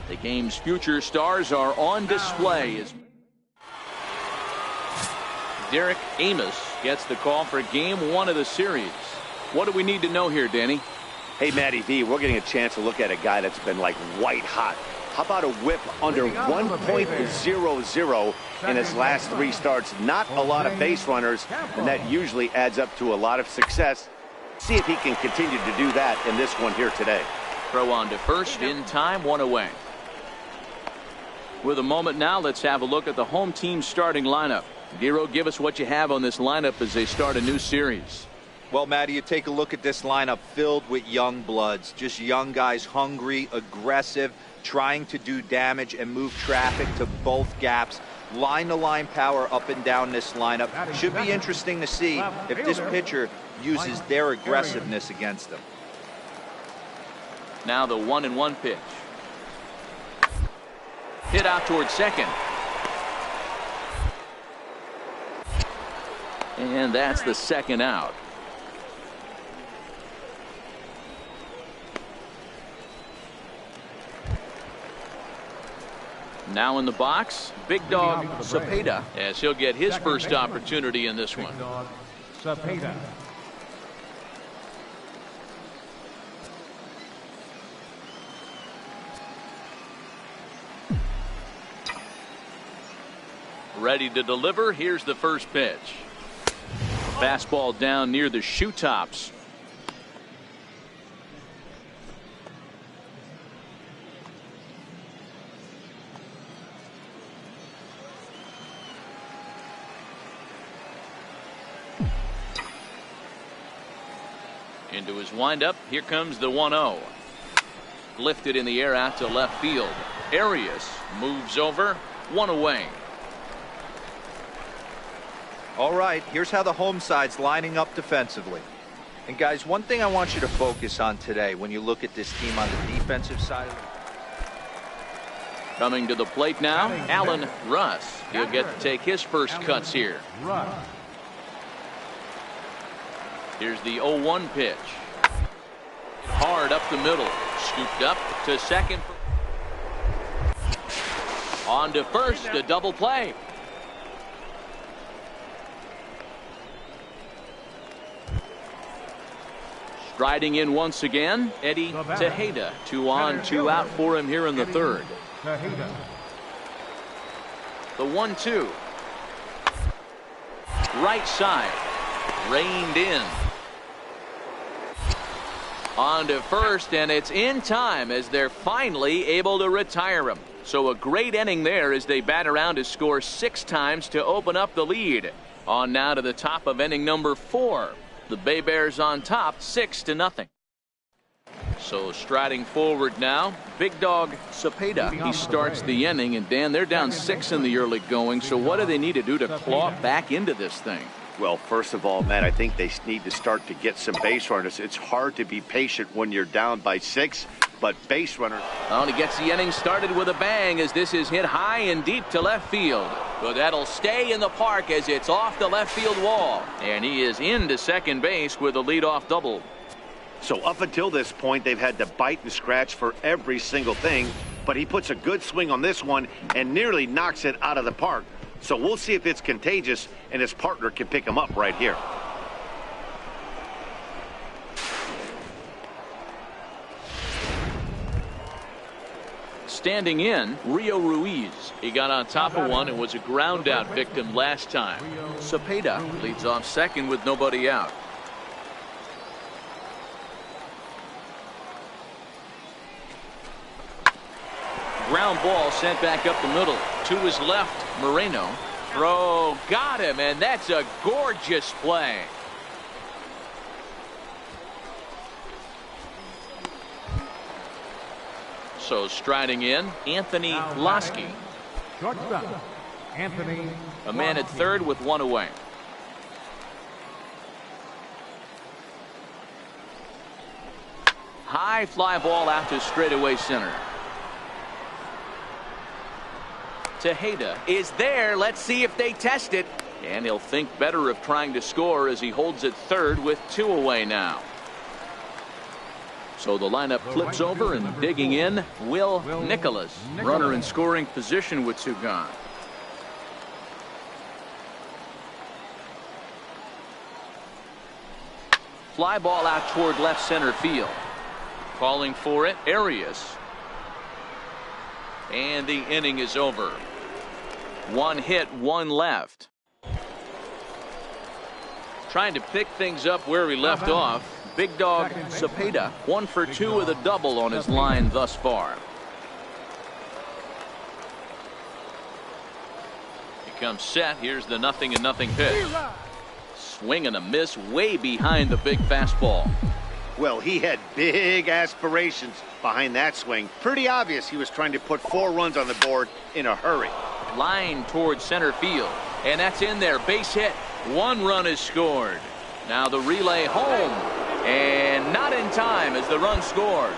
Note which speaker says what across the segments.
Speaker 1: The game's future stars are on display as Derek Amos gets the call for game 1 of the series. What do we need to know here, Danny?
Speaker 2: Hey, Matty V, we're getting a chance to look at a guy that's been like white hot. How about a whip under 1.00 in his last 3 starts? Not a lot of base runners, and that usually adds up to a lot of success. See if he can continue to do that in this one here today.
Speaker 1: Throw on to first, in time, 1 away. With a moment now, let's have a look at the home team starting lineup. Giro, give us what you have on this lineup as they start a new series.
Speaker 3: Well, Matty, you take a look at this lineup filled with young bloods. Just young guys, hungry, aggressive, trying to do damage and move traffic to both gaps. Line-to-line power up and down this lineup. Should be interesting to see if this pitcher uses their aggressiveness against them.
Speaker 1: Now the 1-1 pitch. Hit out towards second. And that's the second out. Now in the box, Big Dog Cepeda, as he'll get his first opportunity in this one.
Speaker 4: Cepeda.
Speaker 1: Ready to deliver. Here's the first pitch. Fastball down near the shoe tops. Into his windup. Here comes the 1-0. Lifted in the air out to left field. Arias moves over. 1 away.
Speaker 3: All right, here's how the home side's lining up defensively. And guys, one thing I want you to focus on today when you look at this team on the defensive side.
Speaker 1: Coming to the plate now, Alan Russ. He'll get to take his first cuts here. Here's the 0-1 pitch. Hard up the middle. Scooped up to second. On to first, a double play. Striding in once again, Eddie Tejeda. 2 on, 2 out for him here in the third. The 1-2. Right side. Reined in. On to first, and it's in time as they're finally able to retire him. So a great inning there as they bat around to score 6 times to open up the lead. On now to the top of inning number 4. The Bay Bears on top, 6-0. So striding forward now, Big Dog Cepeda. He starts the inning, and Dan, they're down 6 in the early going. So what do they need to do to claw back into this thing?
Speaker 2: Well, first of all, Matt, I think they need to start to get some base runners. It's hard to be patient when you're down by 6, but base runners.
Speaker 1: Well, he gets the inning started with a bang as this is hit high and deep to left field. But that'll stay in the park as it's off the left field wall. And he is into second base with a leadoff double.
Speaker 2: So up until this point, they've had to bite and scratch for every single thing, but he puts a good swing on this one and nearly knocks it out of the park. So we'll see if it's contagious and his partner can pick him up right here.
Speaker 1: Standing in, Rio Ruiz. He got on top of one and was a ground out victim last time. Cepeda leads off second with nobody out. Ground ball sent back up the middle. To his left, Moreno. Throw, got him, and that's a gorgeous play. So striding in, Anthony Lasky.
Speaker 4: Shortstop, Anthony.
Speaker 1: A man at third with one away. High fly ball out to straightaway center. Tejeda is there. Let's see if they test it. And he'll think better of trying to score as he holds it third with two away now. So the lineup flips over, and digging in, Will Nicholas. Runner in scoring position with two gone. Fly ball out toward left center field. Calling for it, Arias. And the inning is over. One hit, one left. Trying to pick things up where we left off. Big dog Cepeda, 1 for 2 with a double on his line thus far. He comes set. Here's the 0-0 pitch. Swing and a miss way behind the big fastball.
Speaker 2: Well, he had big aspirations behind that swing. Pretty obvious he was trying to put 4 runs on the board in a hurry.
Speaker 1: Line towards center field, and that's in there. Base hit. 1 run is scored. Now the relay home, and not in time as the run scores.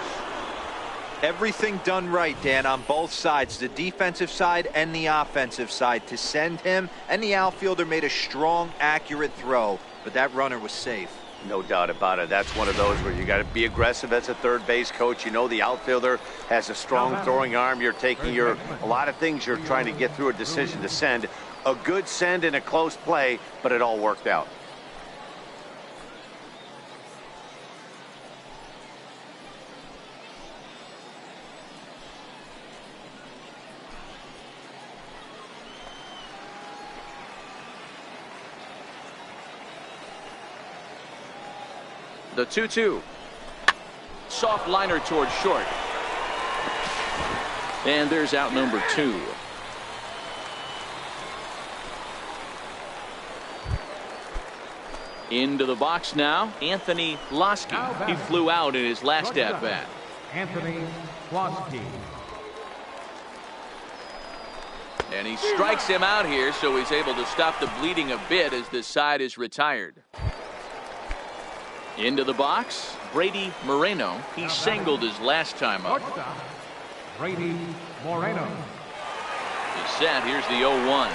Speaker 3: Everything done right, Dan, on both sides, the defensive side and the offensive side. To send him, and the outfielder made a strong, accurate throw, but that runner was safe.
Speaker 2: No doubt about it. That's one of those where you got to be aggressive as a third base coach. You know the outfielder has a strong throwing arm. You're taking a lot of things you're trying to get through a decision to send. A good send in a close play, but it all worked out.
Speaker 1: The 2-2. Soft liner towards short. And there's out number 2. Into the box now, Anthony Lasky. He flew out in his last at bat.
Speaker 4: Anthony Lasky.
Speaker 1: And he strikes him out here, so he's able to stop the bleeding a bit as this side is retired. Into the box, Brady Moreno. He singled his last time up.
Speaker 4: Brady Moreno.
Speaker 1: He's set. Here's the 0-1.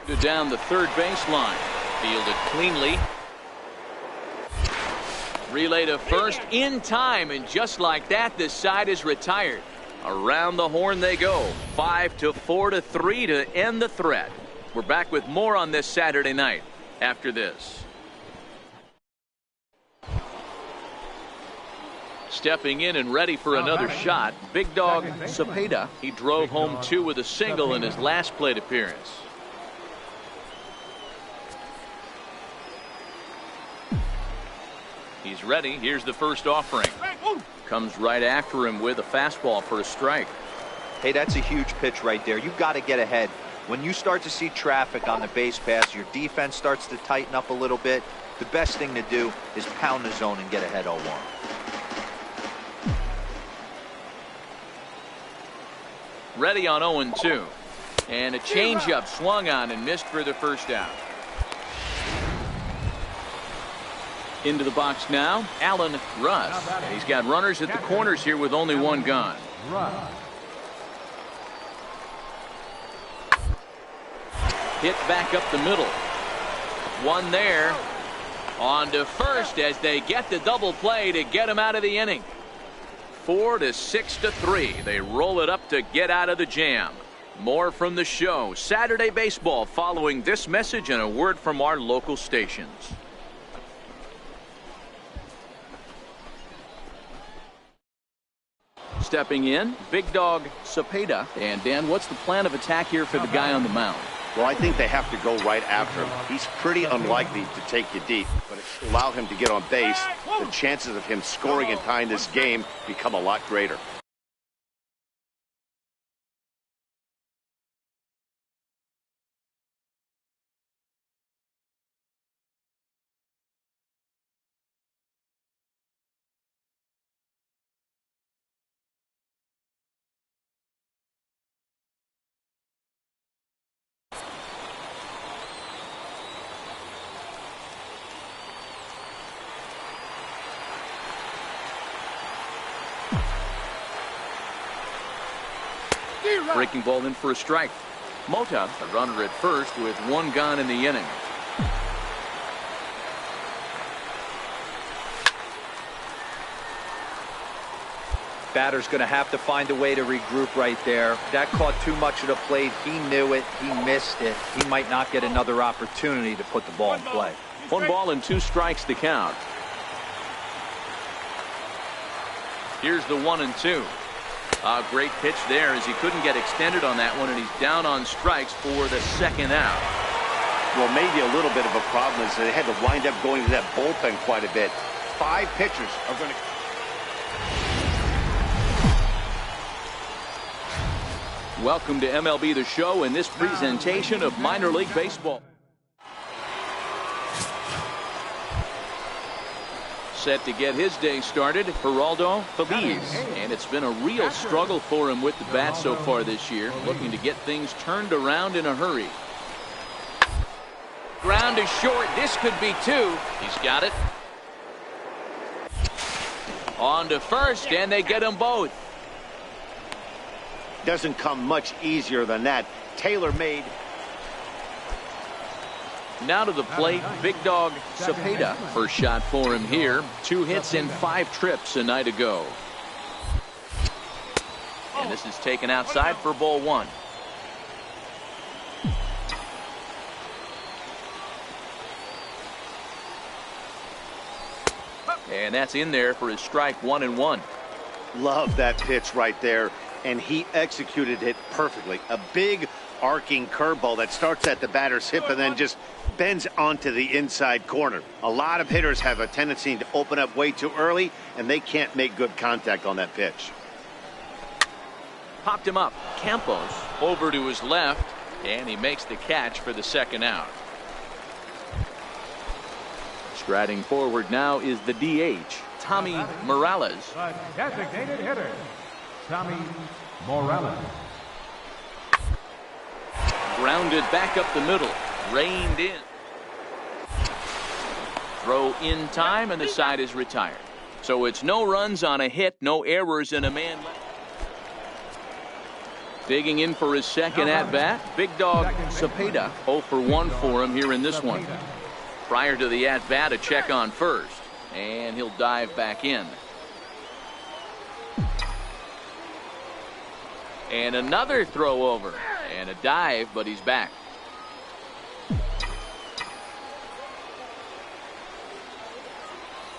Speaker 1: Good down the third baseline. Fielded cleanly. Relay to first in time, and just like that, this side is retired. Around the horn they go. 5-4-3 to end the threat. We're back with more on this Saturday night after this. Stepping in and ready for another shot, big dog Cepeda. He drove home 2 with a single in his last plate appearance. He's ready. Here's the first offering. Comes right after him with a fastball for a strike.
Speaker 3: Hey, that's a huge pitch right there. You've got to get ahead. When you start to see traffic on the base pass, your defense starts to tighten up a little bit. The best thing to do is pound the zone and get ahead 0-1.
Speaker 1: Ready on 0-2. And a changeup swung on and missed for the first out. Into the box now, Alan Russ. He's got runners at the corners here with only 1 gone. Hit back up the middle. 1 there. On to first as they get the double play to get him out of the inning. 4-6-3. They roll it up to get out of the jam. More from the show. Saturday baseball following this message and a word from our local stations. Stepping in, big dog Cepeda. And Dan, what's the plan of attack here for the guy on the mound?
Speaker 2: Well, I think they have to go right after him. He's pretty unlikely to take you deep, but allow him to get on base. The chances of him scoring and tying this game become a lot greater.
Speaker 1: Breaking ball in for a strike. Mota, a runner at first with one gone in the inning.
Speaker 3: Batter's going to have to find a way to regroup right there. That caught too much of the plate. He knew it. He missed it. He might not get another opportunity to put the ball in play.
Speaker 1: 1 ball and 2 strikes to count. Here's the 1-2. A great pitch there as he couldn't get extended on that one, and he's down on strikes for the second out.
Speaker 2: Well, maybe a little bit of a problem is they had to wind up going to that bullpen quite a bit. 5 pitchers are going to...
Speaker 1: Welcome to MLB the Show in this presentation of minor league baseball. Set to get his day started, Chebolinco75's. And it's been a real struggle for him with the bat so far this year, looking to get things turned around in a hurry. Ground is short. This could be 2. He's got it. On to first, and they get them both.
Speaker 2: Doesn't come much easier than that. Tailor-made.
Speaker 1: Now to the plate, Big Dog Cepeda. First shot for him here. 2 hits and 5 trips a night ago. And this is taken outside for ball 1. And that's in there for his strike 1-1.
Speaker 2: Love that pitch right there. And he executed it perfectly. A big arcing curveball that starts at the batter's hip and then just bends onto the inside corner. A lot of hitters have a tendency to open up way too early, and they can't make good contact on that pitch.
Speaker 1: Popped him up. Campos over to his left, and he makes the catch for the second out. Striding forward now is the DH, Tommy Morales.
Speaker 4: The designated hitter, Tommy Morales.
Speaker 1: Grounded back up the middle. Reined in. Throw in time, and the side is retired. So it's no runs on a hit, no errors, and a man left. Digging in for his second at-bat, Big Dog Cepeda. 0 for 1 for him here in this one. Prior to the at-bat, a check on first. And he'll dive back in. And another throw over. And a dive, but he's back.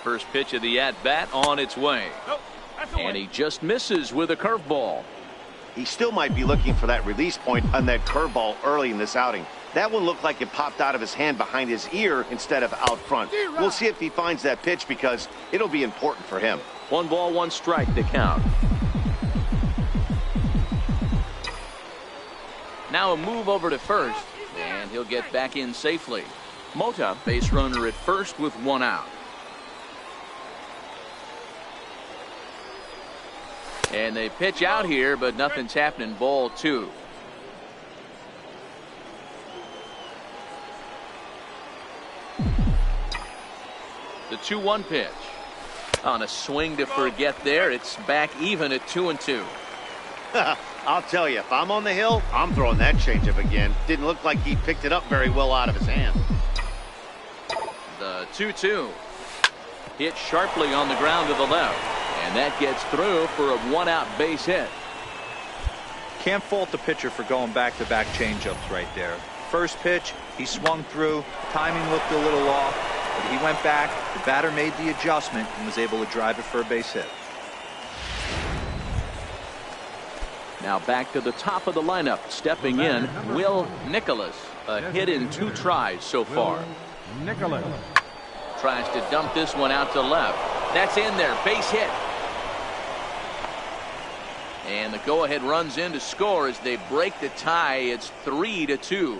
Speaker 1: First pitch of the at-bat on its way. And he just misses with a curveball.
Speaker 2: He still might be looking for that release point on that curveball early in this outing. That one looked like it popped out of his hand behind his ear instead of out front. We'll see if he finds that pitch because it'll be important for him.
Speaker 1: 1 ball, 1 strike to count. Now a move over to first, and he'll get back in safely. Mota, base runner at first with 1 out. And they pitch out here, but nothing's happening. Ball 2. The 2-1 pitch. On a swing to forget there, it's back even at 2-2.
Speaker 2: I'll tell you, if I'm on the hill, I'm throwing that changeup again. Didn't look like he picked it up very well out of his hand.
Speaker 1: The 2-2. Hit sharply on the ground to the left. And that gets through for a 1-out base hit.
Speaker 3: Can't fault the pitcher for going back-to-back changeups right there. First pitch, he swung through. Timing looked a little off, but he went back. The batter made the adjustment and was able to drive it for a base hit.
Speaker 1: Now back to the top of the lineup. Stepping in, Will Nicholas. A hit in 2 tries so far.
Speaker 4: Nicholas
Speaker 1: tries to dump this one out to left. That's in there. Base hit. And the go-ahead runs in to score as they break the tie. It's 3-2.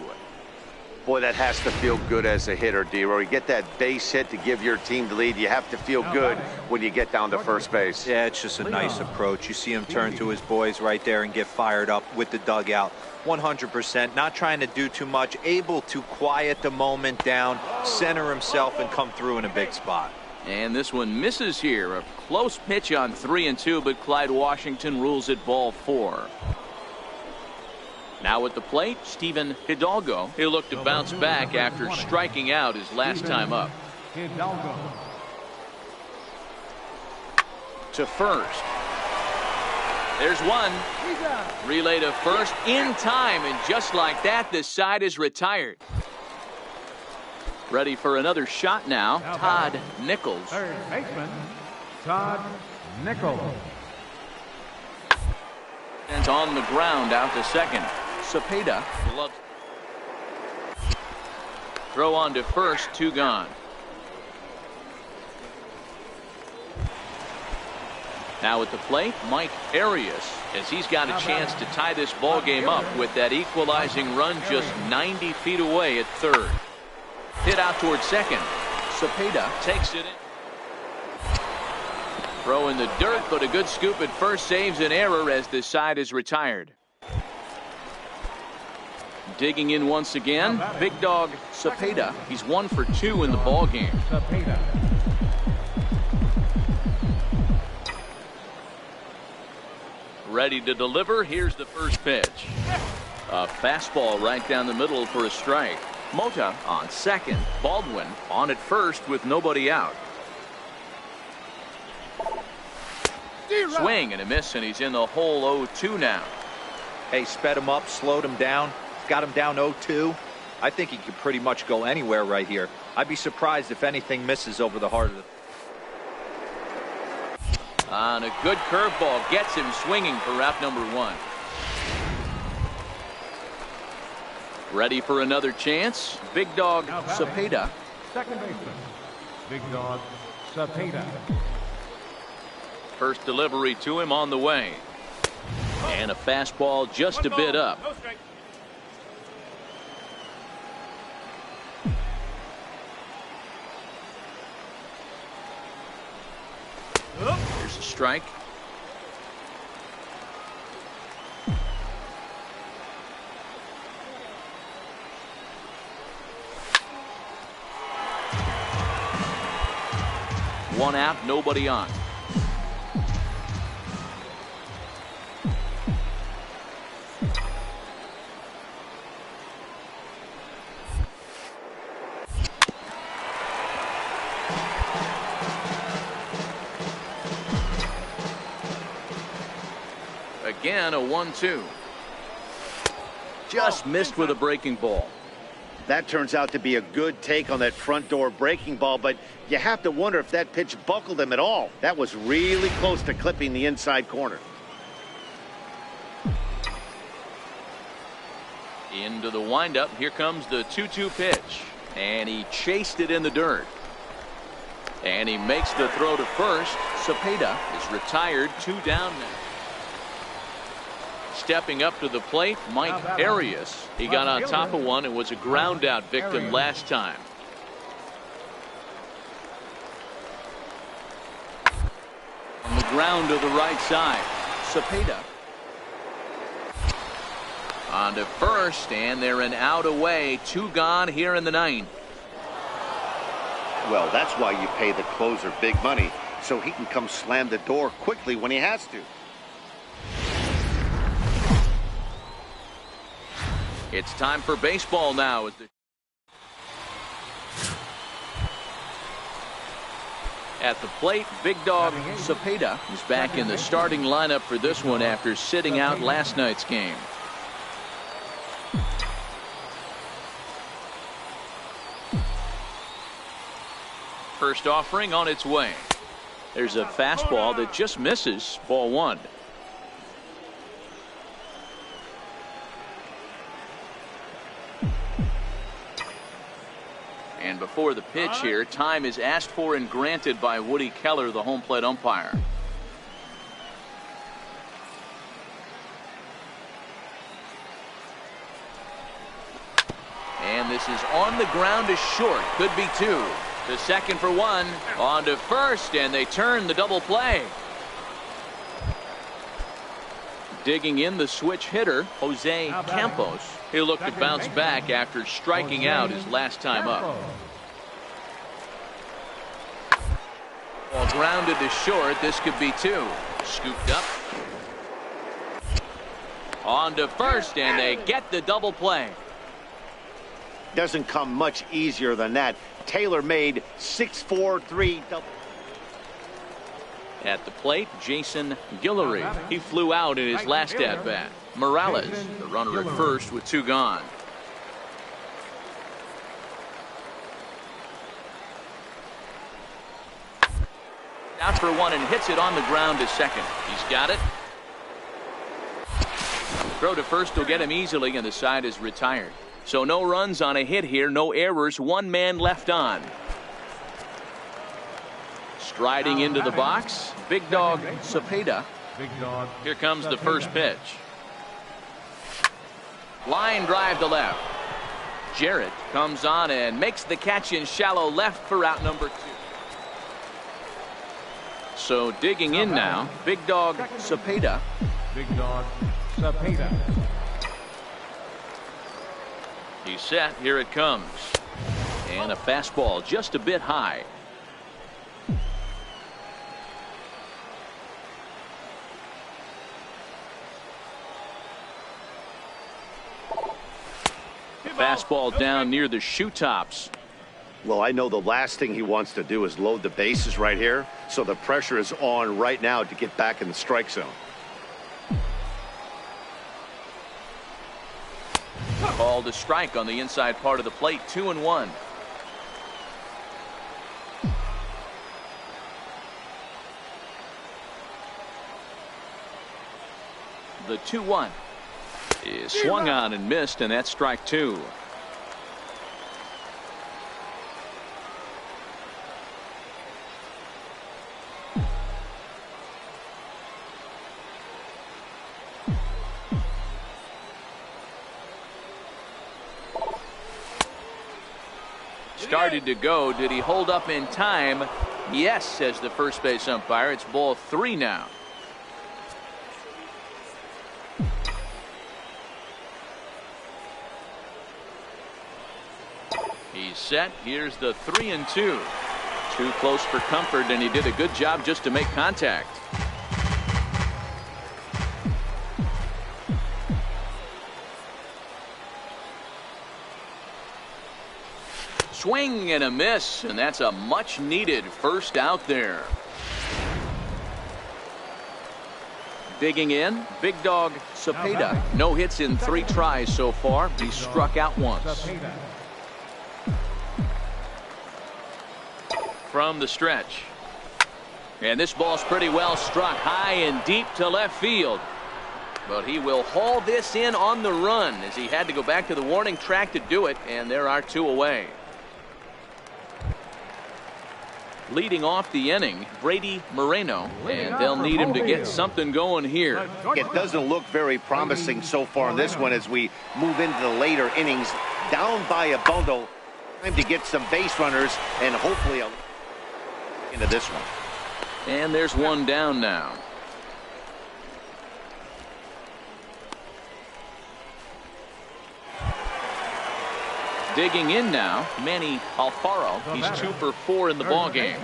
Speaker 2: Boy, that has to feel good as a hitter, D-Roy. You get that base hit to give your team the lead. You have to feel good when you get down to first base.
Speaker 3: Yeah, it's just a nice approach. You see him turn to his boys right there and get fired up with the dugout. 100%, not trying to do too much, able to quiet the moment down, center himself, and come through in a big spot.
Speaker 1: And this one misses here. A close pitch on 3-2, but Clyde Washington rules it ball 4. Now at the plate, Steven Hidalgo. He'll look to bounce back after striking out his last time up.
Speaker 4: Hidalgo.
Speaker 1: To first. There's one. Relay to first in time, and just like that, this side is retired. Ready for another shot now, Todd Nichols.
Speaker 4: Third baseman, Todd Nichols.
Speaker 1: And on the ground out to second. Cepeda loves. Throw on to first, 2 gone. Now at the plate, Mike Arias, as he's got a chance to tie this ball game up with that equalizing run just 90 feet away at third. Hit out towards second. Cepeda takes it in. Throw in the dirt, but a good scoop at first saves an error as this side is retired. Digging in once again, big dog Cepeda. He's 1 for 2 in the ball game.
Speaker 4: Cepeda.
Speaker 1: Ready to deliver. Here's the first pitch. A fastball right down the middle for a strike. Mota on second. Baldwin on at first with nobody out. Swing and a miss, and he's in the hole 0-2 now.
Speaker 3: Hey, sped him up, slowed him down, got him down 0-2. I think he could pretty much go anywhere right here. I'd be surprised if anything misses over the heart of the...
Speaker 1: On a good curveball, gets him swinging for out number 1. Ready for another chance. Big dog Cepeda.
Speaker 4: Second baseman, big dog Cepeda.
Speaker 1: First delivery to him on the way. And a fastball just a bit up. Here's a strike. One out, nobody on. Again, a 1-2. Just missed with a breaking ball.
Speaker 2: That turns out to be a good take on that front door breaking ball, but you have to wonder if that pitch buckled him at all. That was really close to clipping the inside corner.
Speaker 1: Into the windup. Here comes the 2-2 pitch. And he chased it in the dirt. And he makes the throw to first. Cepeda is retired, 2 down now. Stepping up to the plate, Mike Arias. He got on top of one and was a ground out victim last time. On the ground to the right side, Cepeda. On to first, and they're an out away. 2 gone here in the 9th.
Speaker 2: Well, that's why you pay the closer big money, so he can come slam the door quickly when he has to.
Speaker 1: It's time for baseball now. At the plate, big dog Cepeda is back in the starting lineup for this one after sitting out last night's game. First offering on its way. There's a fastball that just misses, ball 1. And before the pitch here, time is asked for and granted by Woody Keller, the home plate umpire. And this is on the ground to short. Could be 2. To second for 1. On to first, and they turn the double play. Digging in the switch hitter, Jose Campos. He'll look to bounce back after striking out his last time up. Ball grounded to short. This could be 2. Scooped up. On to first, and they get the double play.
Speaker 2: Doesn't come much easier than that. Tailor-made 6-4-3 double.
Speaker 1: At the plate, Jason Guillory. He flew out in his last at-bat. Morales, the runner at first with 2 gone. Out for 1 and hits it on the ground to second. He's got it. Throw to first will get him easily, and the side is retired. So no runs on a hit here, no errors, 1 man left on. Striding into the box, Big Dog Cepeda. Here comes the first pitch. Line drive to left. Jarrett comes on and makes the catch in shallow left for out number 2. So digging in now, Big Dog Cepeda.
Speaker 4: Big Dog Cepeda.
Speaker 1: He's set. Here it comes. And a fastball just a bit high. Fastball down near the shoe tops.
Speaker 2: Well, I know the last thing he wants to do is load the bases right here, so the pressure is on right now to get back in the strike zone.
Speaker 1: Called a strike on the inside part of the plate, 2-1. The 2-1 is swung on and missed, and that's strike 2. Started to go. Did he hold up in time? Yes, says the first base umpire. It's ball 3 now. He's set. Here's the 3-2. Too close for comfort, and he did a good job just to make contact. Swing and a miss, and that's a much needed first out there. Digging in, Big Dog Cepeda. No hits in 3 tries so far. He struck out once. From the stretch. And this ball's pretty well struck high and deep to left field. But he will haul this in on the run, as he had to go back to the warning track to do it, and there are 2 away. Leading off the inning, Brady Moreno, and they'll need him to get something going here.
Speaker 2: It doesn't look very promising so far in this one as we move into the later innings. Down by a bundle. Time to get some base runners and hopefully into this one.
Speaker 1: And there's 1 down now. Digging in now, Manny Alfaro. He's 2 for 4 in the ball game.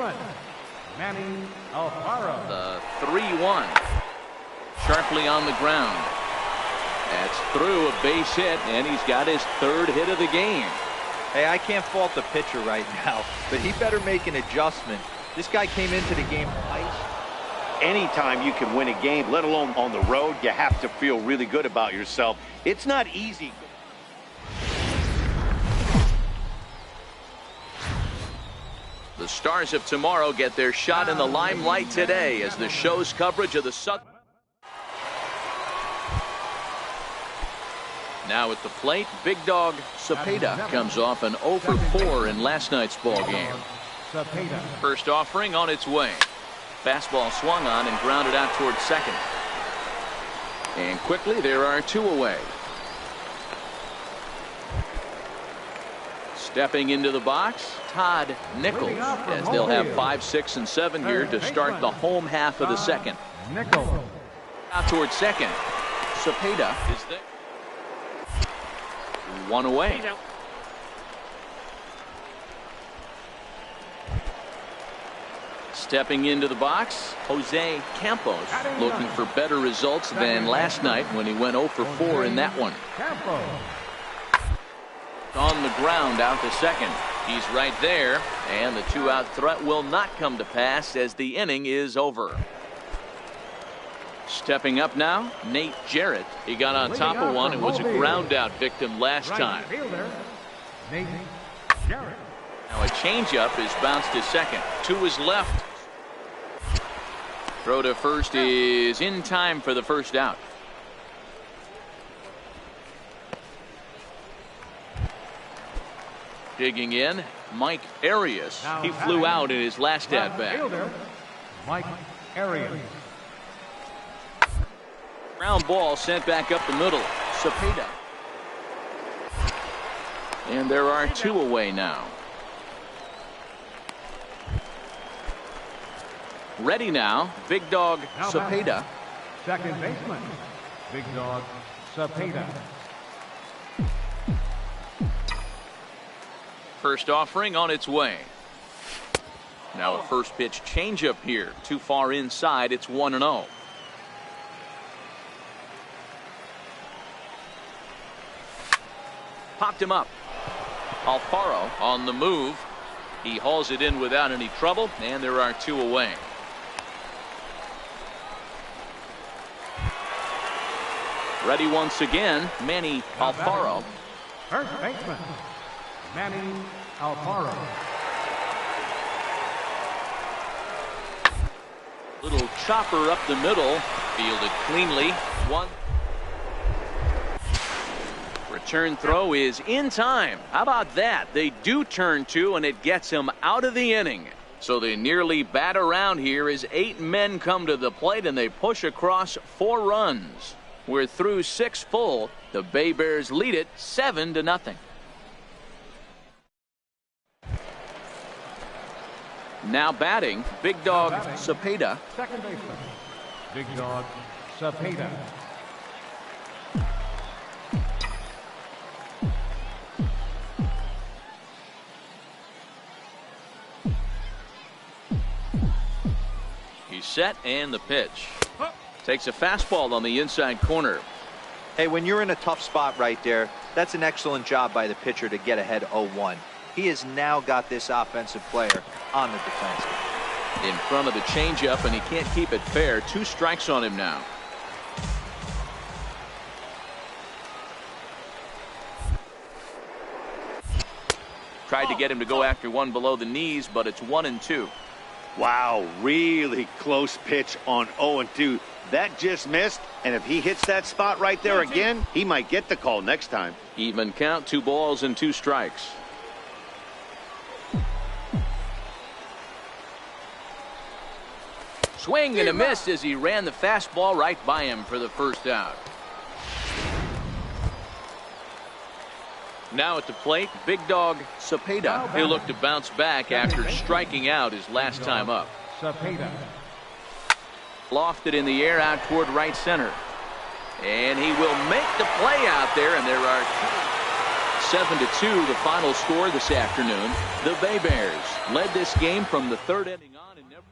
Speaker 4: Manny Alfaro.
Speaker 1: The 3-1. Sharply on the ground. That's through a base hit, and he's got his 3rd hit of the game.
Speaker 3: Hey, I can't fault the pitcher right now, but he better make an adjustment. This guy came into the game ice.
Speaker 2: Anytime you can win a game, let alone on the road, you have to feel really good about yourself. It's not easy.
Speaker 1: The Stars of tomorrow get their shot in the limelight today as the show's coverage of the Southern. Now at the plate, Big Dog Cepeda comes off an 0 for 4 in last night's ball game. First offering on its way. Fastball swung on and grounded out towards second. And quickly there are 2 away. Stepping into the box, Todd Nichols, as they'll have 5, 6, and 7 here to start the home half of the second. Out towards second. Cepeda is there. 1 away. Stepping into the box, Jose Campos, looking for better results than last night when he went 0 for 4 in that one. On the ground, out to second. He's right there, and the 2-out threat will not come to pass as the inning is over. Stepping up now, Nate Jarrett. He got on top of one and was a ground out victim last time. Now a changeup is bounced to second. To his left. Throw to first is in time for the first out. Digging in, Mike Arias. He flew out in his last at bat.
Speaker 4: Mike Arias.
Speaker 1: Ground ball sent back up the middle. Cepeda. And there are 2 away now. Ready now, Big Dog Cepeda.
Speaker 4: Second baseman, Big Dog Cepeda.
Speaker 1: First offering on its way. Now a first pitch changeup here. Too far inside. It's 1-0. Popped him up. Alfaro on the move. He hauls it in without any trouble, and there are 2 away. Ready once again, Manny Alfaro.
Speaker 4: First baseman, Manny Alfaro.
Speaker 1: Little chopper up the middle. Fielded cleanly. 1. Return throw is in time. How about that? They do turn 2, and it gets him out of the inning. So they nearly bat around here as 8 men come to the plate, and they push across 4 runs. We're through 6 full. The Bay Bears lead it 7-0. Now batting, Big Dog Cepeda.
Speaker 4: Second baseman, Big Dog Cepeda.
Speaker 1: He's set, and the pitch. Takes a fastball on the inside corner.
Speaker 3: Hey, when you're in a tough spot right there, that's an excellent job by the pitcher to get ahead 0-1. He has now got this offensive player on the defense.
Speaker 1: In front of the changeup, and he can't keep it fair. 2 strikes on him now. Tried to get him to go after one below the knees, but it's 1-2.
Speaker 2: Wow, really close pitch on 0-2. That just missed, and if he hits that spot right there again, he might get the call next time.
Speaker 1: Even count, 2 balls and 2 strikes. Swing and a miss as he ran the fastball right by him for the first out. Now at the plate, Big Dog Cepeda. He'll look to bounce back after striking out his last time up.
Speaker 4: Cepeda.
Speaker 1: Lofted in the air out toward right center. And he will make the play out there, and there are 7-2 the final score this afternoon. The Bay Bears led this game from the 3rd inning on and never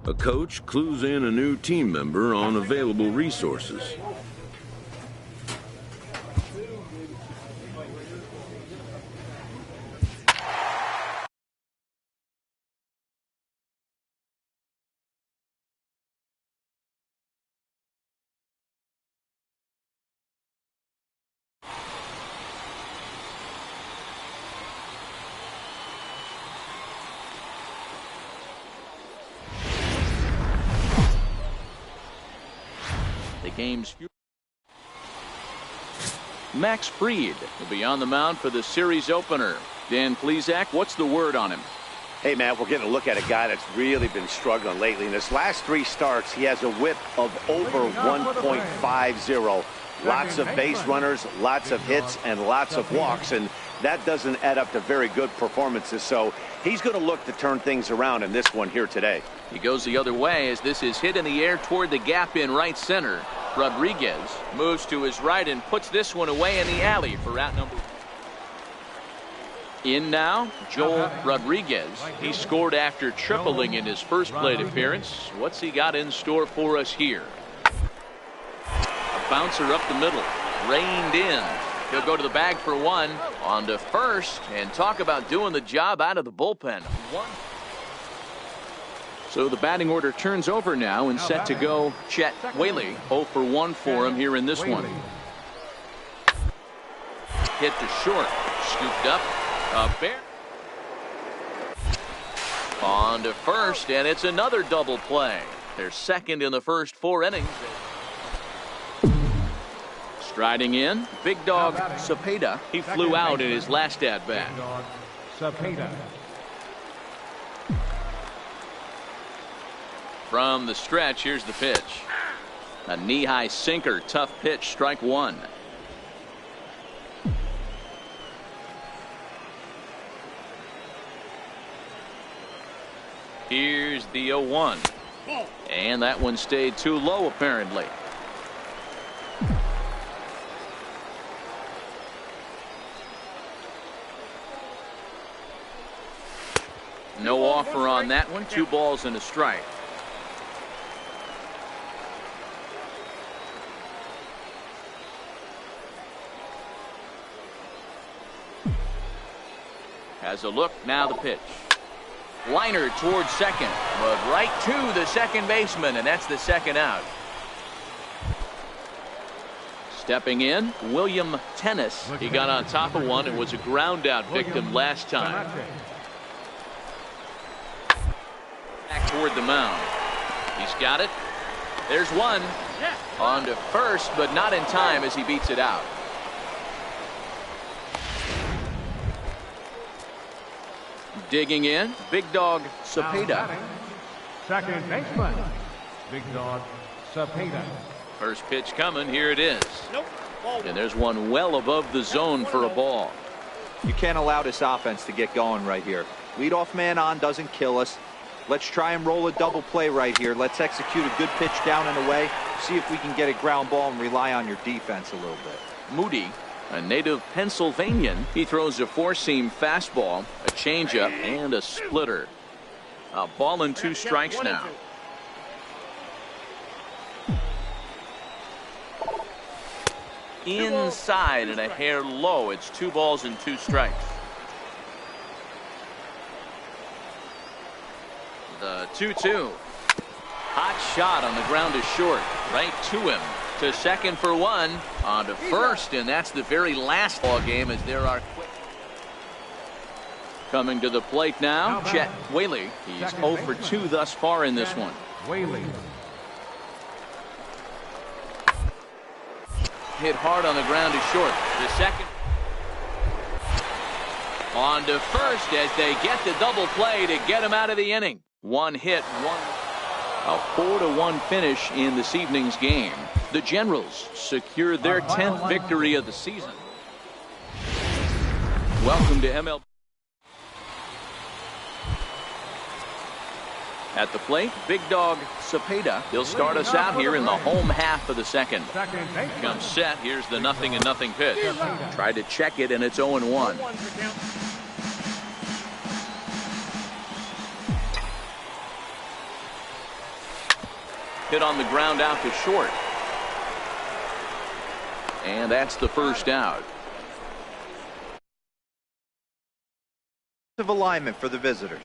Speaker 5: A coach clues in a new team member on available resources.
Speaker 1: Game's Max Fried will be on the mound for the series opener. Dan Plesac, what's the word on him?
Speaker 2: Hey, man, we're getting a look at a guy that's really been struggling lately. In his last 3 starts, he has a whip of over 1.50. Lots of base runners, lots of hits, and lots of walks, and that doesn't add up to very good performances. So he's going to look to turn things around in this one here today.
Speaker 1: He goes the other way as this is hit in the air toward the gap in right center. Rodriguez moves to his right and puts this one away in the alley for out number. In now, Joel Rodriguez. He scored after tripling in his first plate appearance. What's he got in store for us here? A bouncer up the middle, reined in. He'll go to the bag for one, on to first, and talk about doing the job out of the bullpen. So the batting order turns over now and set to go. Chet Whaley, 0 for 1 for him here in this one. Hit to short, scooped up. Bear. On to first, and it's another double play. They're second in the first 4 innings. Striding in, Big Dog Cepeda. He flew out in his last at-bat. From the stretch, here's the pitch. A knee-high sinker, tough pitch, strike 1. Here's the 0-1. And that one stayed too low, apparently. No offer on that one. 2 balls and a strike. Has a look, now the pitch. Liner towards second, but right to the second baseman, and that's the second out. Stepping in, William Tennis. He got on top of one and was a ground out victim last time. Back toward the mound. He's got it. There's one. On to first, but not in time as he beats it out. Digging in, Big Dog Cepeda.
Speaker 4: Second baseman, Big Dog Cepeda.
Speaker 1: First pitch coming, here it is. And there's one well above the zone for a ball.
Speaker 3: You can't allow this offense to get going right here. Leadoff man on doesn't kill us. Let's try and roll a double play right here. Let's execute a good pitch down and away. See if we can get a ground ball and rely on your defense a little bit.
Speaker 1: Moody, a native Pennsylvanian, he throws a 4-seam fastball, a changeup, and a splitter. A ball and 2 strikes now. Inside and a hair low. It's 2 balls and 2 strikes. The 2-2. Hot shot on the ground is short. Right to him. To second for 1. On to first, and that's the very last ball game as there are quick. Coming to the plate now, Chet Whaley. He's 0 for 2 thus far in this one.
Speaker 4: Whaley.
Speaker 1: Hit hard on the ground is short. The second. On to first as they get the double play to get him out of the inning. 1 hit, 1. A 4-1 finish in this evening's game. The Generals secure their 10th victory of the season. Welcome to MLB. At the plate, Big Dog Cepeda. He'll start us out here in the home half of the second. Comes set. Here's the 0-0 pitch. Tried to check it, and it's 0-1. hit on the ground out to short. And that's the first out.
Speaker 3: Alignment for the visitors.